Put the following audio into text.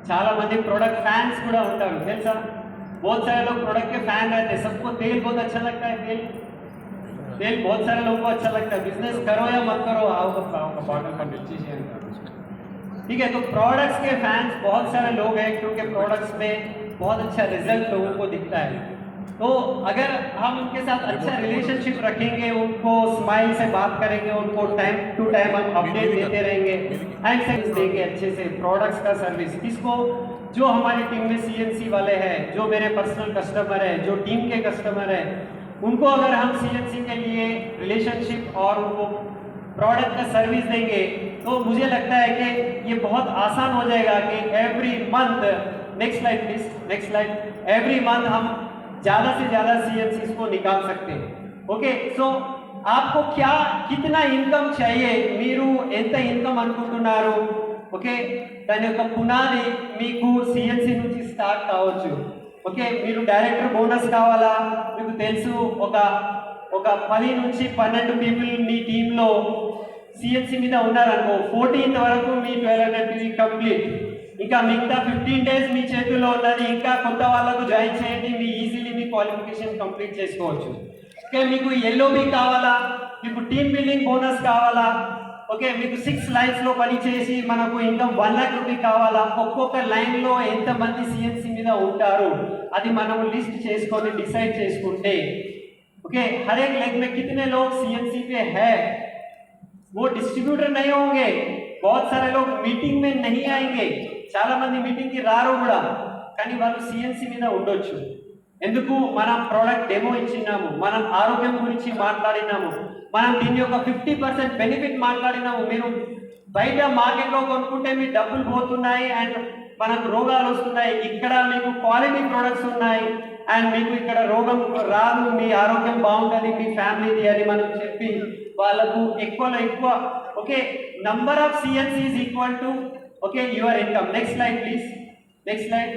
చాలా మంది product fans కూడా ఉంటారు తెలుసా बहुत सारे लोग प्रोडक्ट के फैन रहते हैं सबको तेल बहुत अच्छा लगता है तेल बहुत सारे लोगों को अच्छा लगता है बिजनेस करो या मत करो आओ बॉटल का ठीक है तो प्रोडक्ट्स के फैंस बहुत सारे लोग हैं क्योंकि प्रोडक्ट्स में बहुत अच्छा रिजल्ट लोगों को दिखता है तो अगर हम उनके साथ अच्छा रिलेशनशिप रखेंगे उनको स्माइल से बात करेंगे उनको टाइम टू टाइम हम अपडेट देते रहेंगे एंड सर्विस देंगे अच्छे से प्रोडक्ट्स का सर्विस किसको जो हमारी टीम में सीएनसी वाले हैं जो मेरे पर्सनल कस्टमर हैं जो टीम के कस्टमर हैं उनको अगर हम सीएनसी के लिए रिलेशनशिप और उनको प्रोडक्ट का सर्विस देंगे तो मुझे लगता है कि ये बहुत आसान हो जाएगा कि every month next slide please next slide every month हम ज़्यादा से ज़्यादा सीएनसीज को निकाल सकते हैं ओके सो आपको क्या कितना इनकम चाहिए మీరు ఎంత ఇన్కమ్ అనుకుంటున్నారు ఓకే దాని యొక్క పునాది మీకు సిఎన్సి నుంచి స్టార్ట్ కావచ్చు ఓకే మీరు డైరెక్టర్ బోనస్ కావాలా మీకు తెలుసు ఒక 10 నుంచి 12 పీపుల్ మీ టీంలో సిఎన్సి మీద ఉన్నారనుకో 14th వరకు మీ 1200 కంప్లీట్ ఇంకా మిగతా 15 డేస్ మీ చేతిలో ఉన్నది ఇంకా కొత్త వాళ్ళకు జాయిన్ చేయండి మీ ఈజీలీ మీ క్వాలిఫికేషన్ కంప్లీట్ చేసుకోవచ్చు ఓకే మీకు ఎల్ఓబి కావాలా మీకు టీమ్ బిల్డింగ్ బోనస్ కావాలా ఓకే మీకు 6 లైన్స్లో పని చేసి మనకు ఇన్కమ్ 1 लाख రూపాయలు కావాలా ఒక్కొక్క లైన్లో ఎంతమంది సిఎన్సి మీద ఉంటారు అది మనం లిస్ట్ చేసుకొని డిసైడ్ చేసుకుంటే ओके हर एक लेग में कितने लोग सीएनसी पे है वो डिस्ट्रीब्यूटर नहीं होंगे बहुत सारे लोग मीटिंग में नहीं आएंगे చాలా మంది మీటింగ్ కి రారు కూడా కానీ వాళ్ళు సిఎన్సి మీద ఉండొచ్చు ఎందుకు మనం ప్రోడక్ట్ డెమో ఇచ్చినాము మనం ఆరోగ్యం గురించి మాట్లాడినాము మనం దీని యొక్క 50% బెనిఫిట్ మాట్లాడినాము మీరు బయట మార్కెట్లో కొనుక్కుంటే మీ డబ్బులు పోతున్నాయి అండ్ మనకు రోగాలు వస్తున్నాయి ఇక్కడ మీకు క్వాలిటీ ప్రొడక్ట్స్ ఉన్నాయి అండ్ మీకు ఇక్కడ రోగం రాదు మీ ఆరోగ్యం బాగుంటుంది మీ ఫ్యామిలీది అని మనం చెప్పి వాళ్ళకు ఎక్కువ okay number of CNC is equal to okay your income next slide please next slide